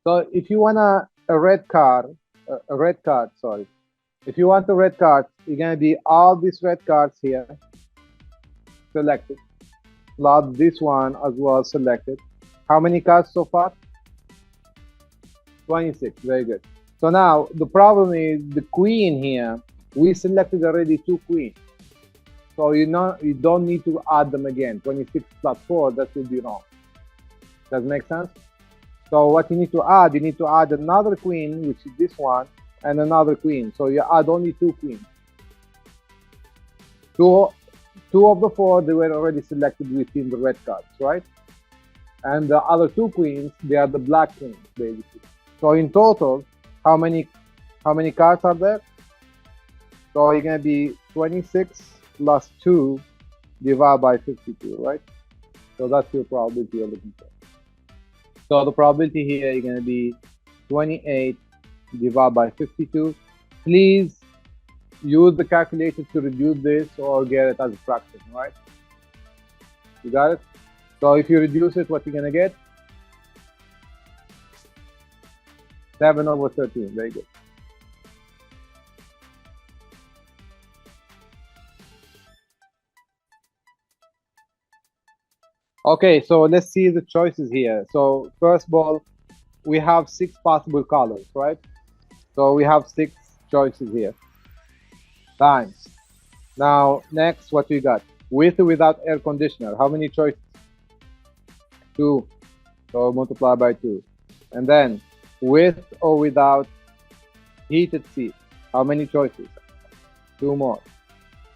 So if you want a red card, a red card, sorry. If you want a red card, you're gonna be all these red cards here selected, plus this one as well selected. How many cards so far? 26. Very good. So now the problem is the queen here. We selected already two queens. So you don't need to add them again. 26 plus 4, that will be wrong. Does it make sense? So what you need to add another queen, which is this one, and another queen. So you add only two queens. Two of the four, they were already selected within the red cards, right? And the other two queens, they are the black queens, basically. So in total, how many cards are there? So you're gonna be 26 plus 2 divided by 52, right? So that's your probability you're looking for. So the probability here is gonna be 28 divided by 52. Please use the calculator to reduce this or get it as a fraction, right? You got it? So if you reduce it, what you're gonna get? 7/13. Very good. Okay, so let's see the choices here. So first of all, we have 6 possible colors, right? So we have 6 choices here. Times. Now, next, what we got? With or without air conditioner. How many choices? 2. So multiply by 2. And then, with or without heated seat. How many choices? 2 more.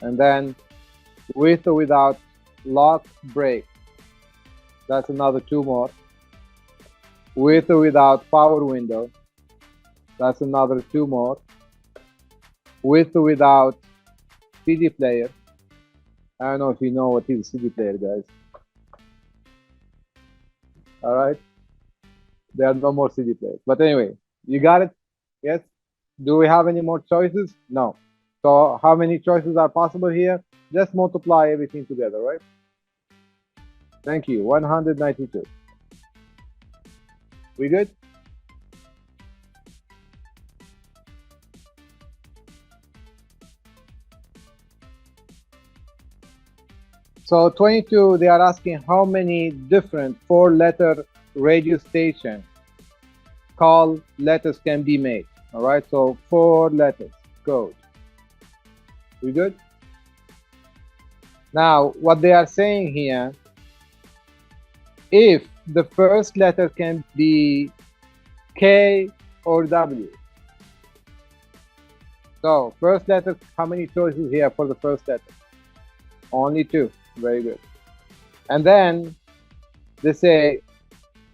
And then, with or without lock brake. That's another 2 more. With or without power window. That's another 2 more. With or without CD player. I don't know if you know what is a CD player, guys. All right. There are no more CD players. But anyway, you got it? Yes? Do we have any more choices? No. So how many choices are possible here? Just multiply everything together, right? Thank you. 192. We good? So 22, they are asking how many different 4-letter radio station call letters can be made. All right, so 4 letters code. We good? Now, what they are saying here, if the first letter can be K or W. So first letter, how many choices here for the first letter? Only 2. Very good. And then they say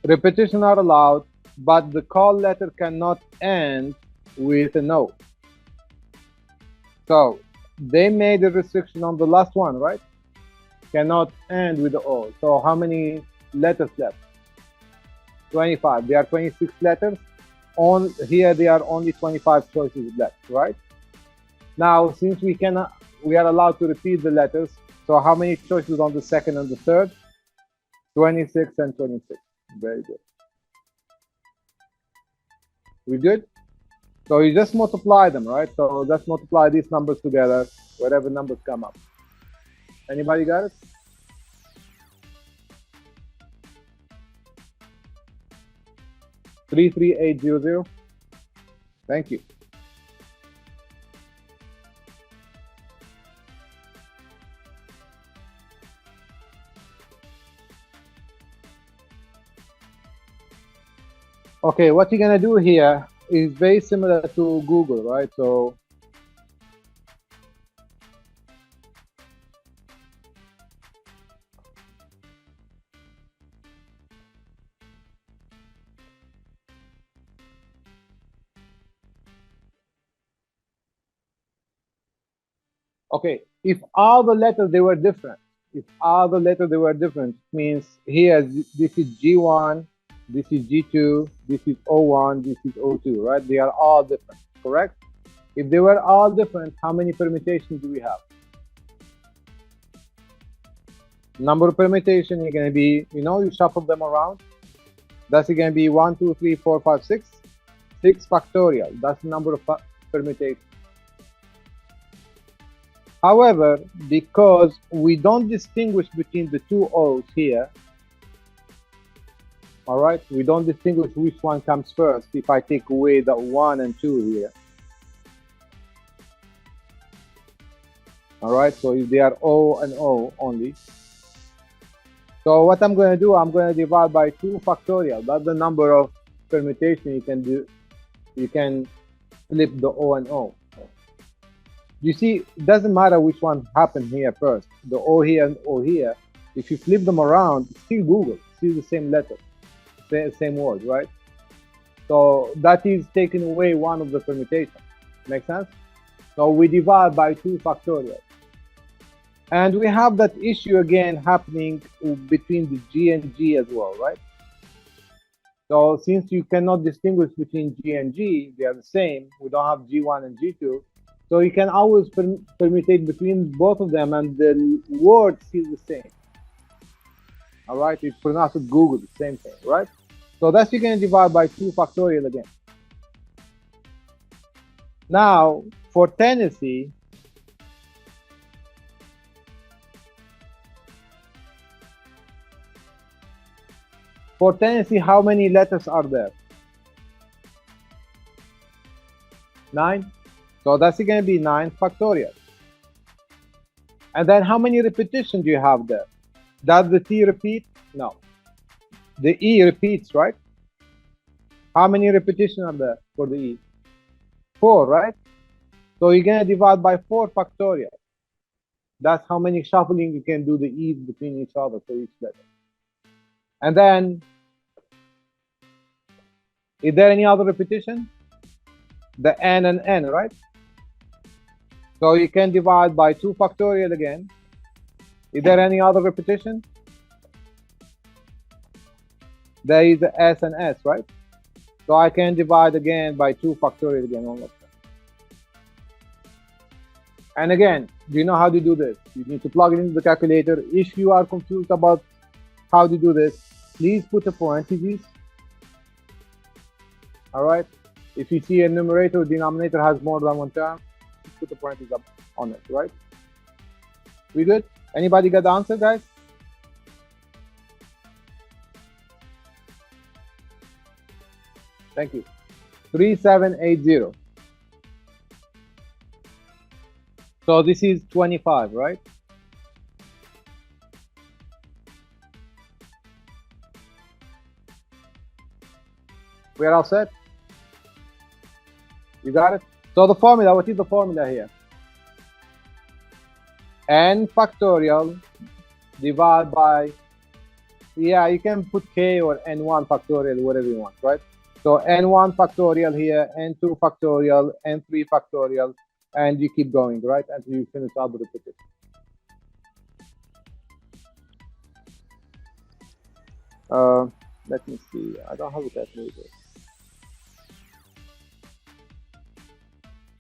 repetition are allowed, but the call letter cannot end with an O. So they made a restriction on the last one, right? Cannot end with the O. So how many letters left? 25. There are 26 letters. On here there are only 25 choices left, right? Now, since we are allowed to repeat the letters. So how many choices on the second and the third? 26 and 26. Very good. We good? So you just multiply them, right? So just multiply these numbers together, whatever numbers come up. Anybody got it? $33800. Thank you. Okay, what you're gonna do here is very similar to Google, right? So okay, if all the letters they were different, means here this is G1, this is G2, this is O1, this is O2, right? They are all different, correct? If they were all different, how many permutations do we have? Number of permutation, you're going to be, you shuffle them around. That's going to be 1, 2, 3, 4, 5, 6. 6 factorial. That's the number of permutations. However, because we don't distinguish between the two O's here, all right, we don't distinguish which one comes first if I take away the 1 and 2 here. All right, so if they are O and O only. So what I'm going to do, I'm going to divide by 2 factorial. That's the number of permutation you can do. You can flip the O and O. You see, it doesn't matter which one happened here first, the O here and O here. If you flip them around, it's still Google, still the same letter, same word, right? So that is taking away one of the permutations. Make sense? So we divide by 2 factorial. And we have that issue again happening between the G and G as well, right? So since you cannot distinguish between G and G, they are the same. We don't have G1 and G2. So you can always permutate between both of them and the word is the same. All right, it's pronounced with Google, the same thing, right? So that's you can divide by 2 factorial again. Now, for Tennessee, how many letters are there? 9. So that's going to be 9 factorial. And then how many repetitions do you have there? Does the T repeat? No. The E repeats, right? How many repetitions are there for the E? 4, right? So you're going to divide by 4 factorial. That's how many shuffling you can do the E's between each other for each letter. And then, is there any other repetition? The N and N, right? So you can divide by 2 factorial again. Is there any other repetition? There is the S and S, right? So I can divide again by 2 factorial again. And again, do you know how to do this? You need to plug it into the calculator. If you are confused about how to do this, please put a parentheses. All right? If you see a numerator or denominator has more than one term, put the parentheses up on it, right? We good? Anybody got the answer, guys? Thank you. 3780. So this is 25, right? We are all set? You got it? So the formula, what is the formula here? N factorial divided by, yeah, you can put K or N1 factorial, whatever you want, right? So N1 factorial here, N2 factorial, N3 factorial, and you keep going, right, until you finish all the repetition. Let me see. I don't have a calculator.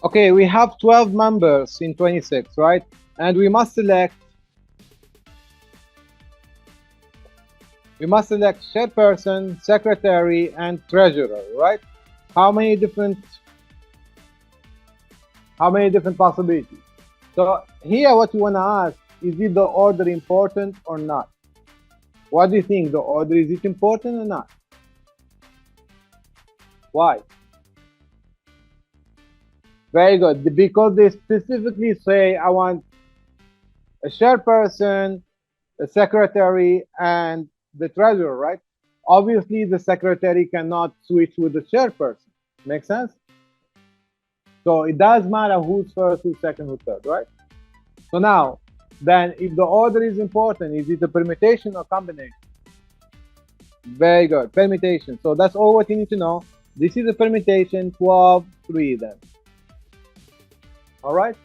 Okay, we have 12 members in 26, right? And we must select chairperson, secretary, and treasurer, right? How many different possibilities? So here what you want to ask, is it the order important or not? What do you think? The order, is it important or not? Why? Very good. Because they specifically say, I want a chairperson, a secretary, and the treasurer, right? Obviously, the secretary cannot switch with the chairperson. Make sense? So it does matter who's first, who's second, who's third, right? So now, then if the order is important, is it a permutation or combination? Very good, permutation. So that's all what you need to know. This is a permutation 12-3 then. All right?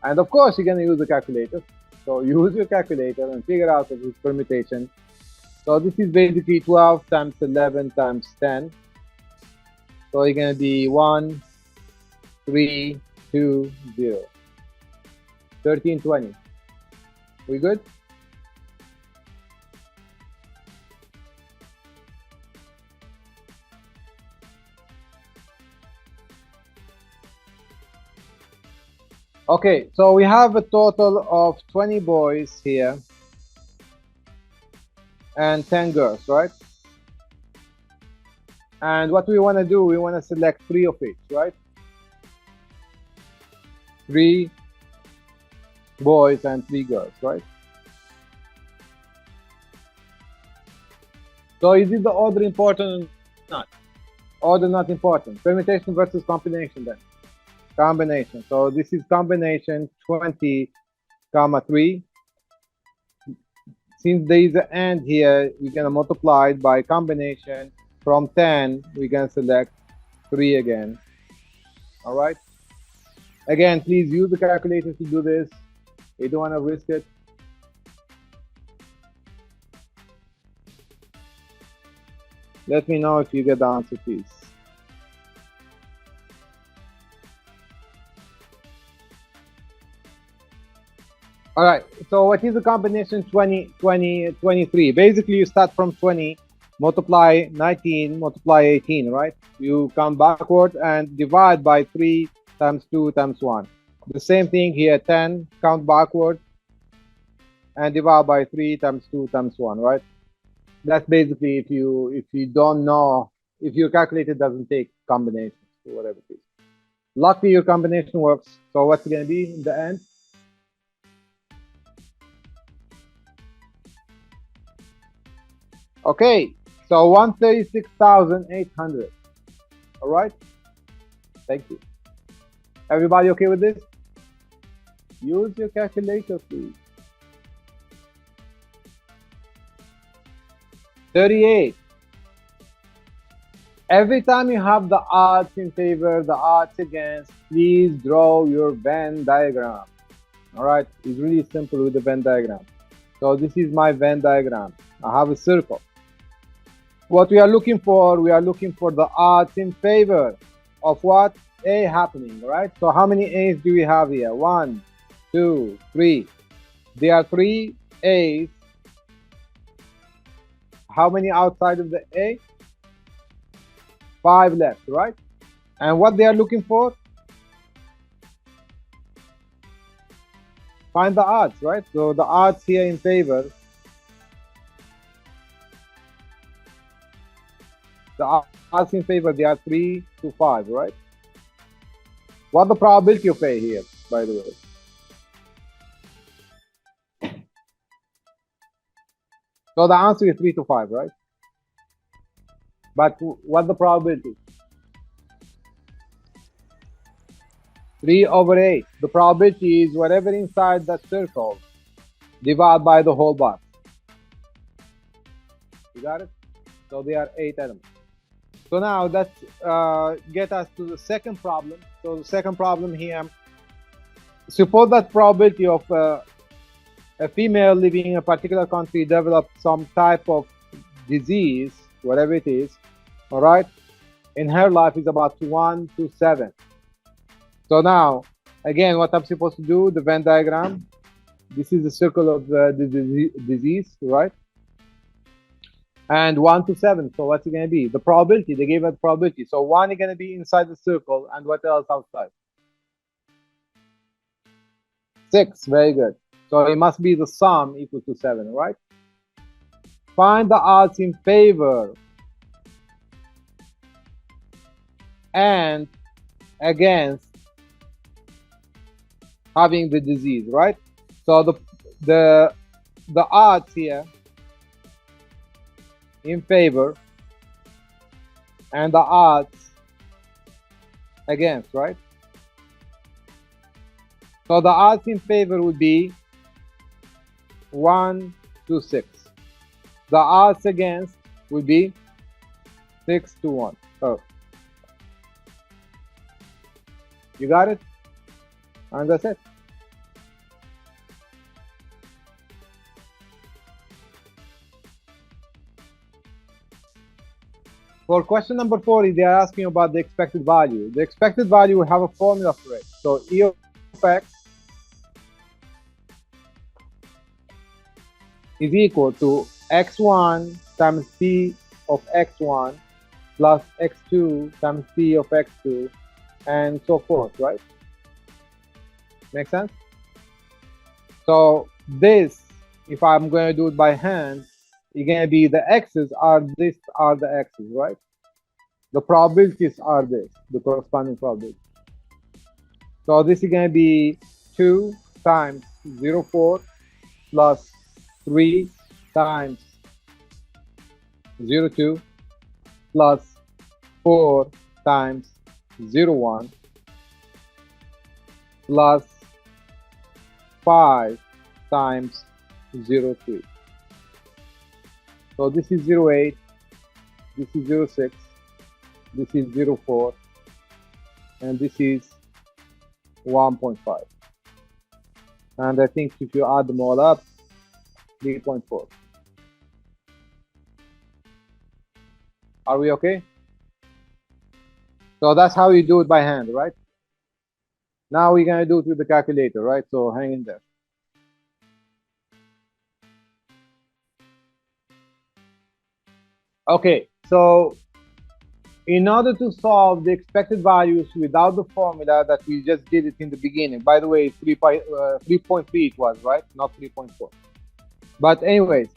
And of course, you're going to use the calculator. So use your calculator and figure out this permutation. So this is basically 12 times 11 times 10. So you're going to be 1, 3, 2, 0. 1320. We good? Okay, so we have a total of 20 boys here and 10 girls, right? And what we want to do, we want to select 3 of each, right? 3 boys and 3 girls, right? So is it the order important or not? Order not important. Permutation versus combination then. Combination. So this is combination 20, comma 3. Since there is an and here, we're going to multiply it by combination. From 10, we can select 3 again. All right. Again, please use the calculator to do this. You don't want to risk it. Let me know if you get the answer, please. All right, so what is the combination 20, 20, 23? Basically, you start from 20, multiply 19, multiply 18, right? You come backward and divide by 3 times 2 times 1. The same thing here, 10, count backward and divide by 3 times 2 times 1, right? That's basically if you don't know, if your calculator doesn't take combinations or whatever it is. Luckily, your combination works. So what's it going to be in the end? Okay, so 136,800. All right. Thank you. Everybody okay with this? Use your calculator, please. 38. Every time you have the odds in favor, the odds against, please draw your Venn diagram. All right, it's really simple with the Venn diagram. So this is my Venn diagram. I have a circle. What we are looking for the odds in favor of what? A happening, right? So how many A's do we have here? 1, 2, 3. There are 3 A's. How many outside of the A? 5 left, right? And what they are looking for? Find the odds, right? So the odds here in favor. The odds in favor, they are 3 to 5, right? What the probability of A here, by the way? So the answer is 3 to 5, right? But what the probability? 3 over 8. The probability is whatever inside that circle divided by the whole box. You got it? So there are 8 elements. So now let's get us to the second problem. So the second problem here, suppose that probability of a female living in a particular country developed some type of disease, whatever it is, all right, in her life is about 1 to 7. So now, again, what I'm supposed to do, the Venn diagram, this is the circle of the disease, right? And 1 to 7, so what's it going to be? The probability, they gave us probability. So 1 is going to be inside the circle, and what else outside? 6, very good. So it must be the sum equal to 7, right? Find the odds in favor and against having the disease, right? So the odds here in favor and the odds against, right? So the odds in favor would be 1 to 6. The odds against would be 6 to 1. Oh, you got it? And that's it. For question number 4, they are asking about the expected value. The expected value will have a formula for it. So E of x is equal to x1 times p of x1 plus x2 times p of x2 and so forth, right? Make sense? So this, if I'm going to do it by hand, it's going to be the x's are this are the x's, right? The probabilities are this, the corresponding probability. So this is going to be 2 times 0.4 plus 3 times 0.2 plus 4 times 0.1 plus 5 times 0.3. So this is 0.8, this is 0.6, this is 0.4, and this is 1.5. And I think if you add them all up, 3.4. Are we okay? So that's how you do it by hand, right? Now we're going to do it with the calculator, right? So hang in there. Okay, so in order to solve the expected values without the formula that we just did it in the beginning, by the way, 3.3 it was, right? Not 3.4. But anyways,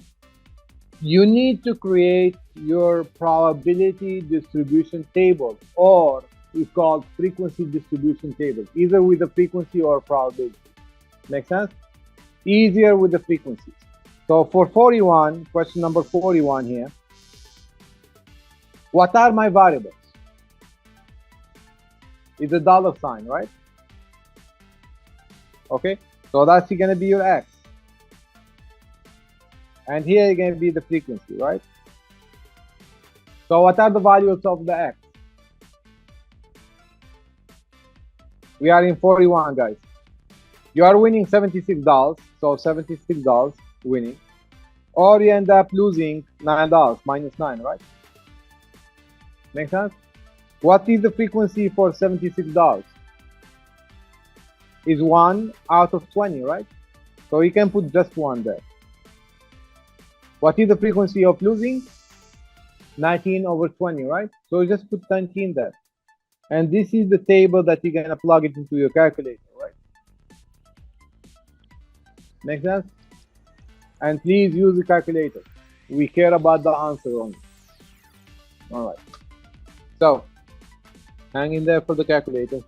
you need to create your probability distribution table, or it's called frequency distribution table, either with the frequency or probability. Make sense? Easier with the frequencies. So for 41, question number 41 here, what are my variables? It's a dollar sign, right? Okay, so that's going to be your x. And here is going to be the frequency, right? So what are the values of the x? We are in 41, guys. You are winning $76, so $76 winning. Or you end up losing $9, minus 9, right? Make sense? What is the frequency for $76? Is 1 out of 20, right? So you can put just 1 there. What is the frequency of losing? 19 over 20, right? So you just put 19 there. And this is the table that you're going to plug it into your calculator, right? Make sense? And please use the calculator. We care about the answer only. All right. So, hang in there for the calculator.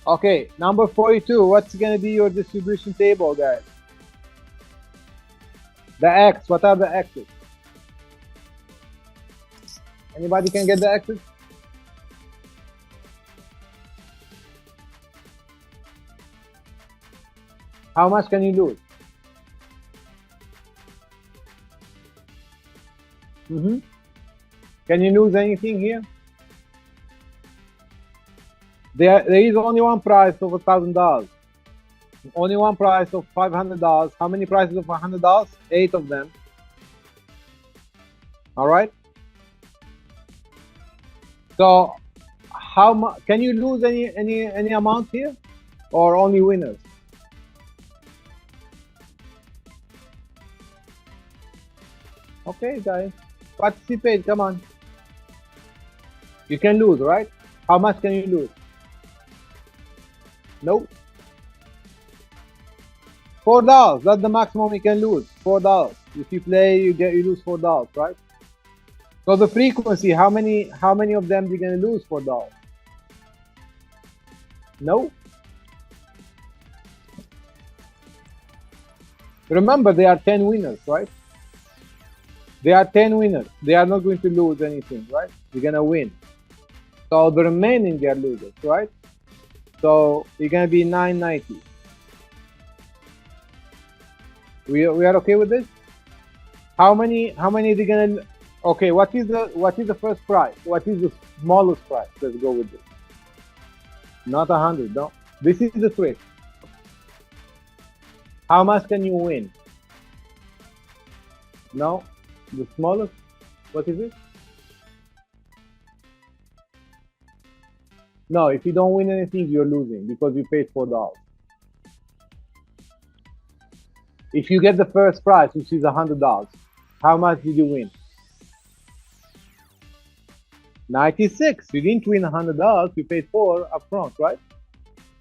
Okay, number 42. What's going to be your distribution table, guys? The x. What are the x's? Anybody can get the x's? How much can you lose? Can you lose anything here? There is only one price of $1,000. Only one price of $500. How many prices of $100? 8 of them. All right. So, how much can you lose any amount here, or only winners? Okay, guys, participate. Come on. You can lose, right? How much can you lose? Nope. $4. That's the maximum you can lose. $4. If you play, you lose $4, right? So the frequency, how many of them you're gonna lose $4? No. Remember, there are 10 winners, right? There are 10 winners. They are not going to lose anything, right? You're gonna win. So the remaining they are losers, right? So you're gonna be 990. We are okay with this? How many they gonna? Okay, what is the first price? What is the smallest price? Let's go with this. Not 100, no. This is the trick. How much can you win? No, the smallest. What is it? No, if you don't win anything, you're losing because you paid $4. If you get the first prize, which is $100, how much did you win? 96. You didn't win $100. You paid 4 upfront, right?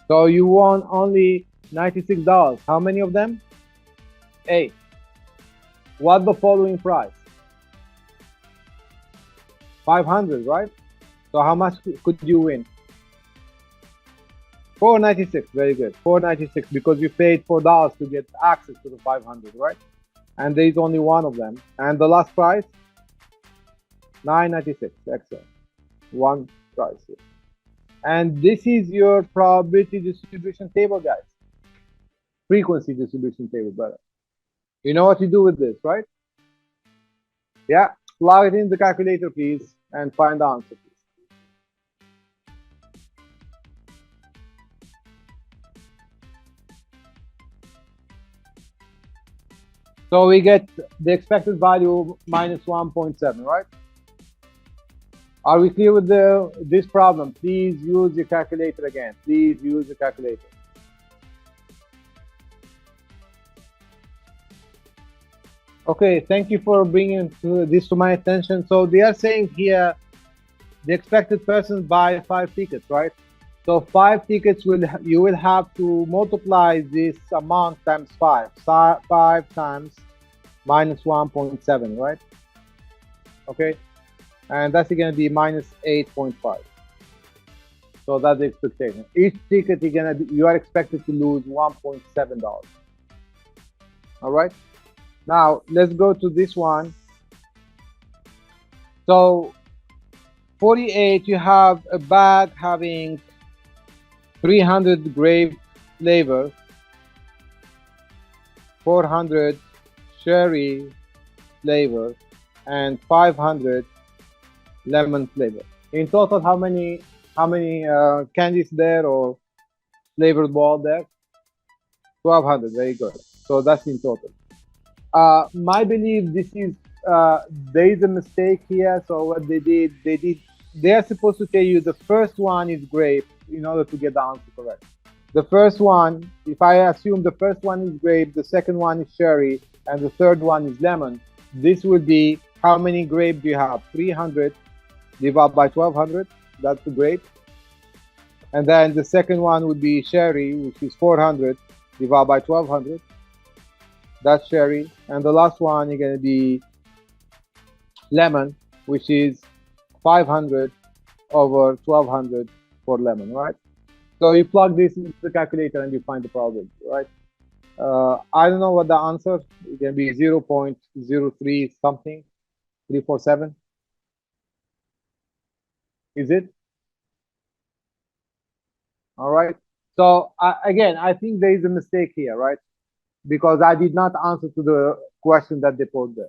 So you won only $96. How many of them? 8. What's the following price? 500, right? So how much could you win? 496. Very good. 496 because you paid $4 to get access to the 500, right? And there is only one of them. And the last price, 996. Excellent. One price here. And this is your probability distribution table, guys. Frequency distribution table, better. You know what you do with this, right? Yeah. Plug it in the calculator, please, and find the answer, please. So we get the expected value minus 1.7, right? Are we clear with this problem? Please use your calculator again. Please use the calculator. Okay, thank you for bringing this to my attention. So they are saying here, the expected person buy 5 tickets, right? So 5 tickets you will have to multiply this amount times 5. 5 times minus 1.7, right? Okay, and that's going to be minus 8.5. So that's the expectation. Each ticket you are expected to lose $1.7. All right. Now let's go to this one. So 48, you have a bag having 300 grape flavor, 400 cherry flavor, and 500 lemon flavor. In total, how many candies there or flavored ball there? 1200. Very good. So that's in total. My belief, this is there is a mistake here. So what they are supposed to tell you the first one is grape in order to get the answer correct. The first one, if I assume the first one is grape, the second one is cherry, and the third one is lemon, this would be how many grapes do you have? 300 divided by 1200. That's the grape. And then the second one would be cherry, which is 400 divided by 1200. That's cherry. And the last one is going to be lemon, which is 500 over 1200 for lemon, right? So you plug this into the calculator and you find the probability, right? I don't know what the answer is going to be. 0.03 something, 347. Is it? All right. So again, I think there is a mistake here, right? Because I did not answer to the question that they posed there.